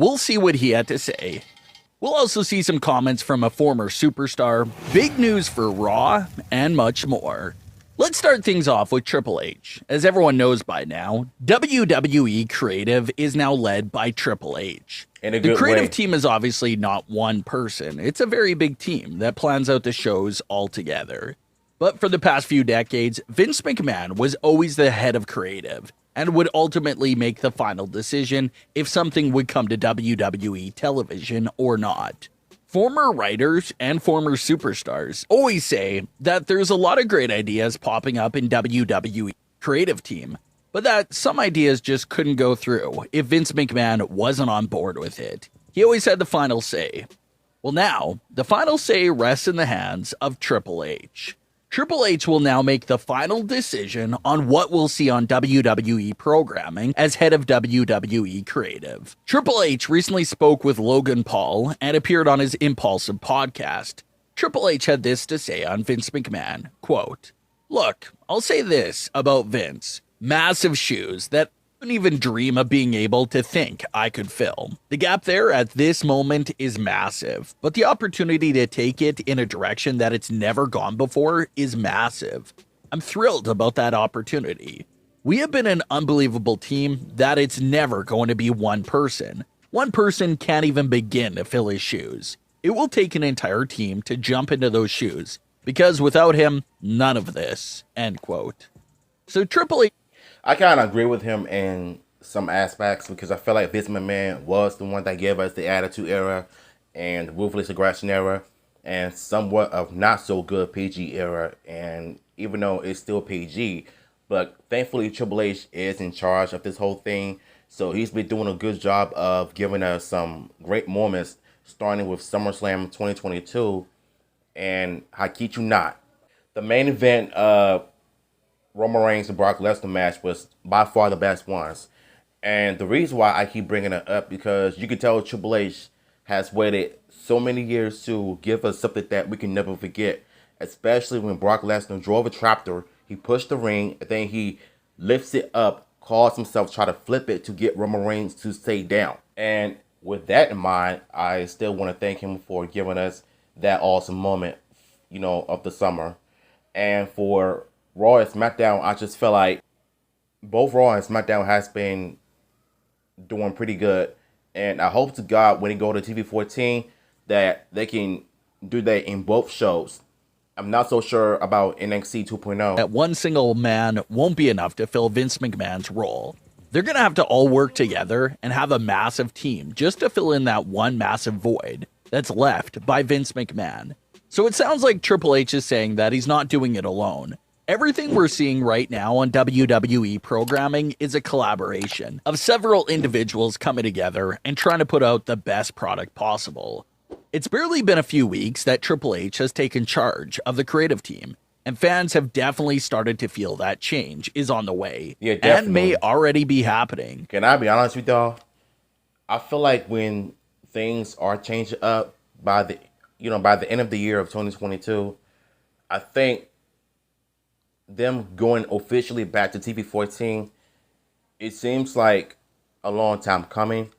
we'll see what he had to say. We'll also see some comments from a former superstar, big news for Raw, and much more. Let's start things off with Triple H. As everyone knows by now, WWE Creative is now led by Triple H. The creative team is obviously not one person. It's a very big team that plans out the shows all together. But for the past few decades, Vince McMahon was always the head of creative and would ultimately make the final decision if something would come to WWE television or not. Former writers and former superstars always say that there's a lot of great ideas popping up in WWE creative team, but that some ideas just couldn't go through if Vince McMahon wasn't on board with it. He always had the final say. Well, now, the final say rests in the hands of Triple H. Triple H will now make the final decision on what we'll see on WWE programming as head of WWE Creative. Triple H recently spoke with Logan Paul and appeared on his Impulsive podcast. Triple H had this to say on Vince McMahon, quote, "Look, I'll say this about Vince. Massive shoes that I couldn't even dream of being able to think I could fill. The gap there at this moment is massive, but the opportunity to take it in a direction that it's never gone before is massive. I'm thrilled about that opportunity. We have been an unbelievable team that it's never going to be one person. One person can't even begin to fill his shoes. It will take an entire team to jump into those shoes, because without him, none of this." End quote. So Triple H, I kind of agree with him in some aspects because I feel like Vince McMahon was the one that gave us the Attitude Era and the Ruthless Aggression Era and somewhat of not so good PG era. And even though it's still PG, but thankfully Triple H is in charge of this whole thing. So he's been doing a good job of giving us some great moments, starting with SummerSlam 2022 and Hakichu Not. The main event Roman Reigns and Brock Lesnar match was by far the best ones. And the reason why I keep bringing it up, because you can tell Triple H has waited so many years to give us something that we can never forget, especially when Brock Lesnar drove a tractor, he pushed the ring, and then he lifts it up, calls himself, try to flip it to get Roman Reigns to stay down. And with that in mind, I still want to thank him for giving us that awesome moment, of the summer. And for Raw and SmackDown, I just feel like both Raw and SmackDown has been doing pretty good. And I hope to God when they go to TV14 that they can do that in both shows. I'm not so sure about NXT 2.0. That one single man won't be enough to fill Vince McMahon's role. They're going to have to all work together and have a massive team just to fill in that one massive void that's left by Vince McMahon. So it sounds like Triple H is saying that he's not doing it alone. Everything we're seeing right now on WWE programming is a collaboration of several individuals coming together and trying to put out the best product possible. It's barely been a few weeks that Triple H has taken charge of the creative team, and fans have definitely started to feel that change is on the way, and may already be happening. Can I be honest with y'all? I feel like when things are changing up by the end of the year of 2022, I think them going officially back to TV14, it seems like a long time coming.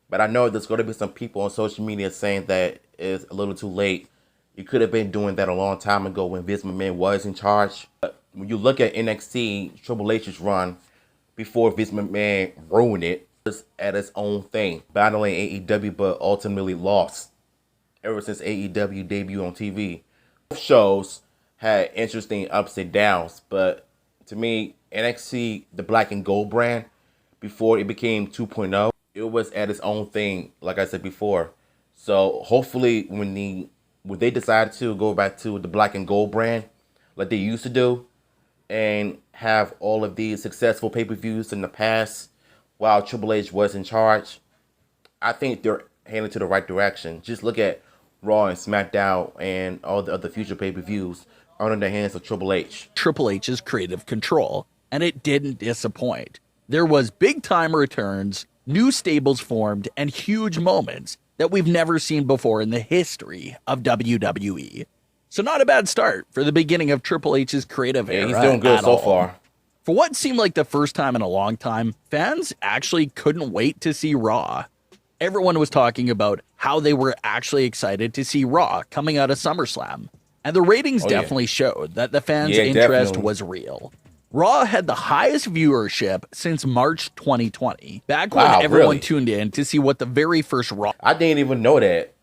But I know there's going to be some people on social media saying that it's a little too late. You could have been doing that a long time ago when Vince McMahon was in charge. But when you look at NXT, Triple H's run before Vince McMahon ruined it, was at its own thing, battling AEW, but ultimately lost ever since AEW debuted on TV. Both shows had interesting ups and downs, but to me, NXT, the black and gold brand, before it became 2.0, it was at its own thing, like I said before. So hopefully when they decide to go back to the black and gold brand, like they used to do, and have all of these successful pay-per-views in the past while Triple H was in charge, I think they're heading to the right direction. Just look at Raw and SmackDown and all the other future pay-per-views are in the hands of Triple H. Triple H's creative control, and it didn't disappoint. There was big-time returns, new stables formed, and huge moments that we've never seen before in the history of WWE. So not a bad start for the beginning of Triple H's creative era. He's doing good so far. For what seemed like the first time in a long time, fans actually couldn't wait to see Raw. Everyone was talking about how they were actually excited to see Raw coming out of SummerSlam. And the ratings definitely showed that the fans' interest was real. Raw had the highest viewership since March 2020, back when everyone tuned in to see what the very first Raw... I didn't even know that,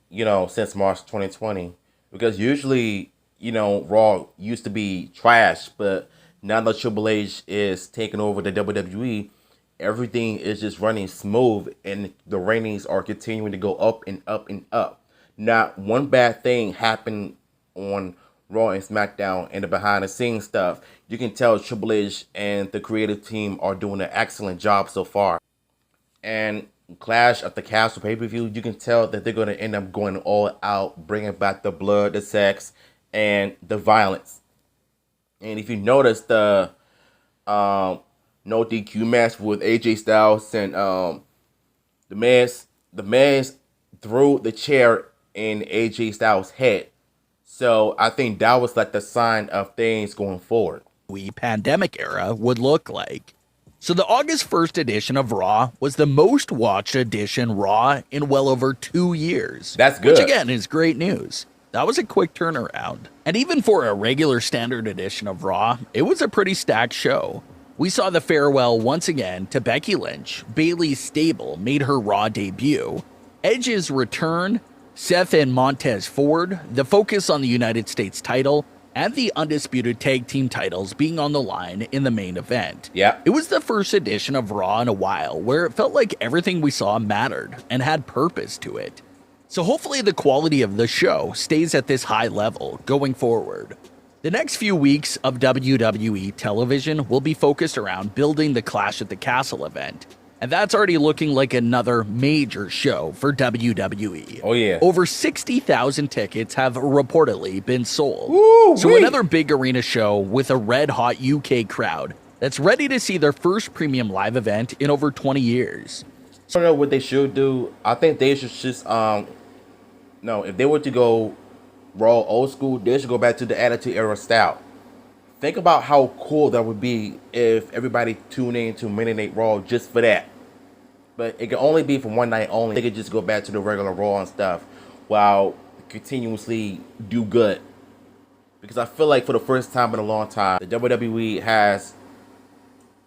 since March 2020. Because usually, Raw used to be trash, but now that Triple H is taking over the WWE, everything is just running smooth, and the ratings are continuing to go up and up and up. Not one bad thing happened on Raw and SmackDown and the behind the scenes stuff. You can tell Triple H and the creative team are doing an excellent job so far. And Clash of the Castle pay-per-view, you can tell that they're going to end up going all out, bringing back the blood, the sex, and the violence. And if you notice the no DQ match with AJ Styles and the Miz threw the chair in AJ Styles' head. So I think that was like the sign of things going forward. Pandemic era would look like. So the August 1st edition of Raw was the most watched edition Raw in well over 2 years. That's good. Which again is great news. That was a quick turnaround. And even for a regular standard edition of Raw, it was a pretty stacked show. We saw the farewell once again to Becky Lynch. Bayley's stable made her Raw debut. Edge's return, Seth and Montez Ford, the focus on the United States title, and the undisputed tag team titles being on the line in the main event. Yeah. It was the first edition of Raw in a while where it felt like everything we saw mattered and had purpose to it. So hopefully the quality of the show stays at this high level going forward. The next few weeks of WWE television will be focused around building the Clash at the Castle event. And that's already looking like another major show for WWE. Oh, yeah. Over 60,000 tickets have reportedly been sold. So another big arena show with a red-hot UK crowd that's ready to see their first premium live event in over 20 years. I don't know what they should do. I think they should just, if they were to go Raw old school, they should go back to the Attitude Era style. Think about how cool that would be if everybody tuned in to Monday Night Raw just for that. But it can only be for one night only. They could just go back to the regular Raw and stuff while continuously do good. Because I feel like for the first time in a long time, the WWE has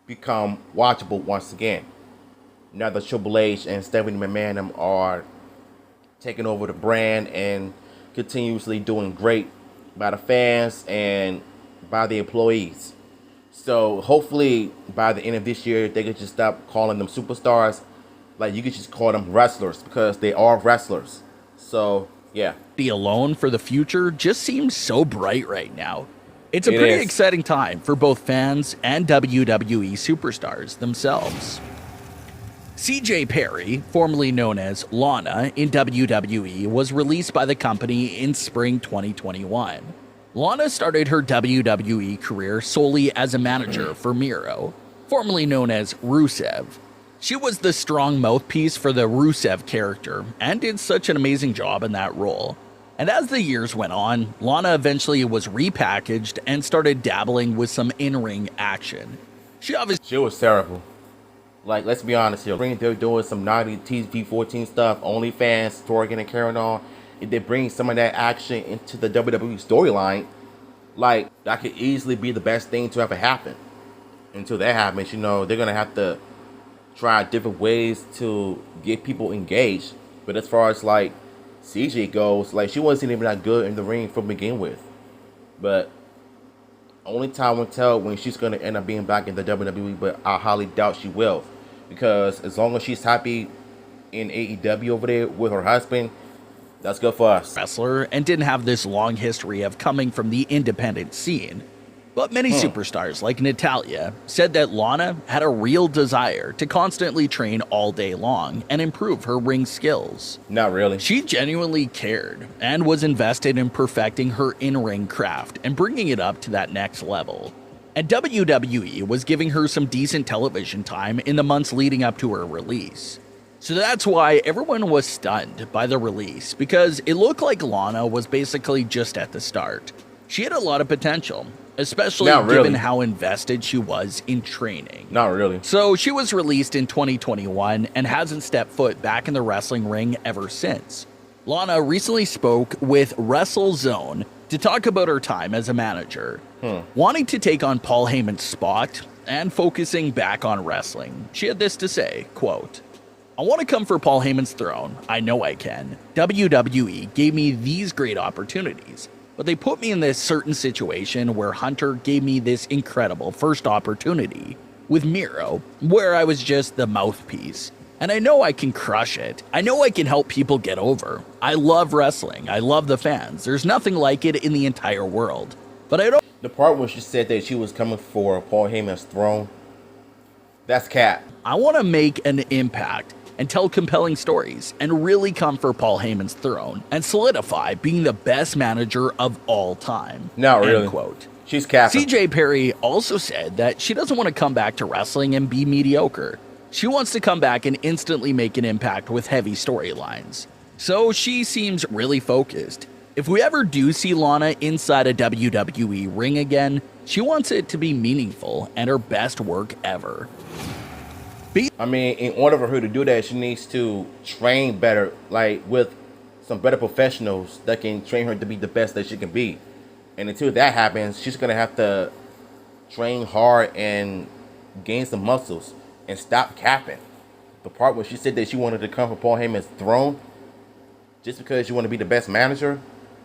become watchable once again. Now that Triple H and Stephanie McMahon are taking over the brand and continuously doing great by the fans and by the employees. So hopefully by the end of this year, they could just stop calling them superstars. Like, you could just call them wrestlers, because they are wrestlers. So yeah, the alone for the future just seems so bright right now. It's a pretty exciting time for both fans and WWE superstars themselves. CJ Perry, formerly known as Lana in WWE, was released by the company in spring 2021. Lana started her WWE career solely as a manager for Miro, formerly known as Rusev. She was the strong mouthpiece for the Rusev character and did such an amazing job in that role. And as the years went on, Lana eventually was repackaged and started dabbling with some in-ring action. She was terrible. Like, let's be honest here. They're doing some naughty TV-14 stuff, OnlyFans, twerking and carrying on. If they bring some of that action into the WWE storyline, like, that could easily be the best thing to ever happen. Until that happens, they're going to have to try different ways to get people engaged. But as far as, like, CJ goes, like, she wasn't even that good in the ring to begin with. But only time will tell when she's going to end up being back in the WWE, but I highly doubt she will. Because as long as she's happy in AEW over there with her husband, that's good for us. Wrestler and didn't have this long history of coming from the independent scene. But many superstars like Natalya said that Lana had a real desire to constantly train all day long and improve her ring skills. Not really. She genuinely cared and was invested in perfecting her in-ring craft and bringing it up to that next level. And WWE was giving her some decent television time in the months leading up to her release. So that's why everyone was stunned by the release, because it looked like Lana was basically just at the start. She had a lot of potential, especially Not given really. how invested she was in training. Not really. So she was released in 2021 and hasn't stepped foot back in the wrestling ring ever since. Lana recently spoke with WrestleZone to talk about her time as a manager, wanting to take on Paul Heyman's spot and focusing back on wrestling. She had this to say, quote, "I want to come for Paul Heyman's throne. I know I can. WWE gave me these great opportunities, but they put me in this certain situation where Hunter gave me this incredible first opportunity with Miro, where I was just the mouthpiece. And I know I can crush it. I know I can help people get over. I love wrestling. I love the fans. There's nothing like it in the entire world. But I don't." The part where she said that she was coming for Paul Heyman's throne, that's cap. I want to make an impact and tell compelling stories and really come for Paul Heyman's throne and solidify being the best manager of all time. Not End really. quote. She's capping. CJ Perry also said that she doesn't want to come back to wrestling and be mediocre. She wants to come back and instantly make an impact with heavy storylines. So she seems really focused. If we ever do see Lana inside a WWE ring again, she wants it to be meaningful and her best work ever. I mean, in order for her to do that, she needs to train better, like with some better professionals that can train her to be the best that she can be. And until that happens, she's gonna have to train hard and gain some muscles and stop capping. The part where she said that she wanted to come for Paul Heyman's throne just because you want to be the best manager,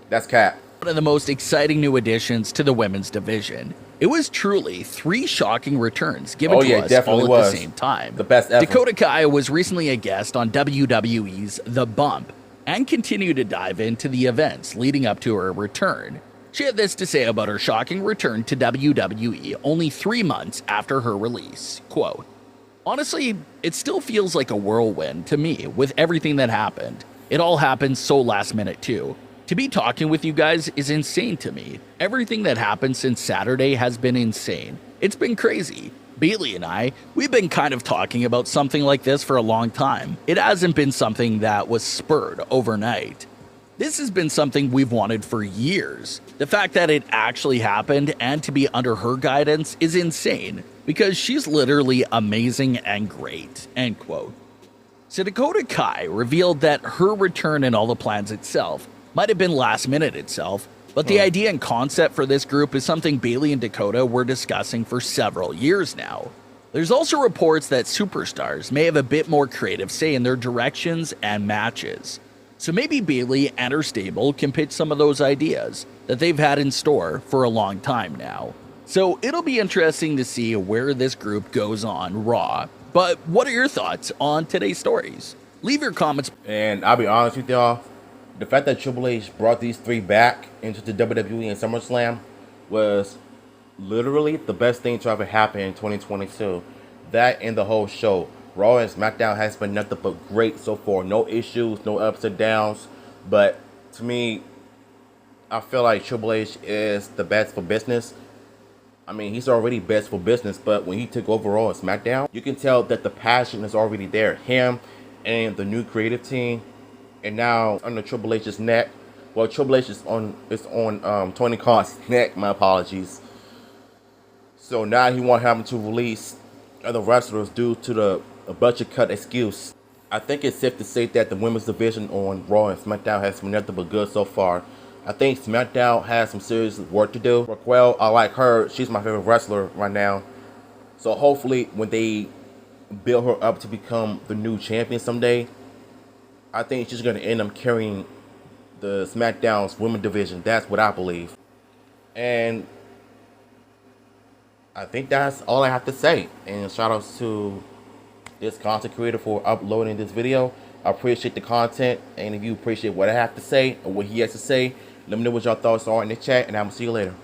that's cap. One of the most exciting new additions to the women's division. It was truly 3 shocking returns given to us definitely all at was. the same time. The best ever. Dakota Kai was recently a guest on WWE's The Bump and continued to dive into the events leading up to her return. She had this to say about her shocking return to WWE only 3 months after her release. Quote, "Honestly, it still feels like a whirlwind to me with everything that happened. It all happened so last minute too. To be talking with you guys is insane to me. Everything that happened since Saturday has been insane. It's been crazy. Bailey and I, we've been kind of talking about something like this for a long time. It hasn't been something that was spurred overnight. This has been something we've wanted for years. The fact that it actually happened and to be under her guidance is insane because she's literally amazing and great." End quote. So Dakota Kai revealed that her return and all the plans itself might have been last minute itself, but the idea and concept for this group is something Bailey and Dakota were discussing for several years now. There's also reports that superstars may have a bit more creative say in their directions and matches. So maybe Bailey and her stable can pitch some of those ideas that they've had in store for a long time now. So it'll be interesting to see where this group goes on Raw. But what are your thoughts on today's stories? Leave your comments. And I'll be honest with y'all, the fact that Triple H brought these 3 back into the WWE and SummerSlam was literally the best thing to ever happen in 2022. That and the whole show. Raw and SmackDown has been nothing but great so far. No issues, no ups and downs. But to me, I feel like Triple H is the best for business. I mean, he's already best for business, but when he took over Raw and SmackDown, you can tell that the passion is already there. Him and the new creative team, and now under Triple H's neck. Well, Triple H is on Tony Khan's neck. My apologies. So now he wants him to release other wrestlers due to the budget cut excuse. I think it's safe to say that the women's division on Raw and SmackDown has been nothing but good so far. I think SmackDown has some serious work to do. Raquel, I like her. She's my favorite wrestler right now. So hopefully when they build her up to become the new champion someday, I think she's going to end up carrying the SmackDown's women's division. That's what I believe. And I think that's all I have to say. And shout outs to this content creator for uploading this video. I appreciate the content. And if you appreciate what I have to say or what he has to say, let me know what your thoughts are in the chat. And I'm going to see you later.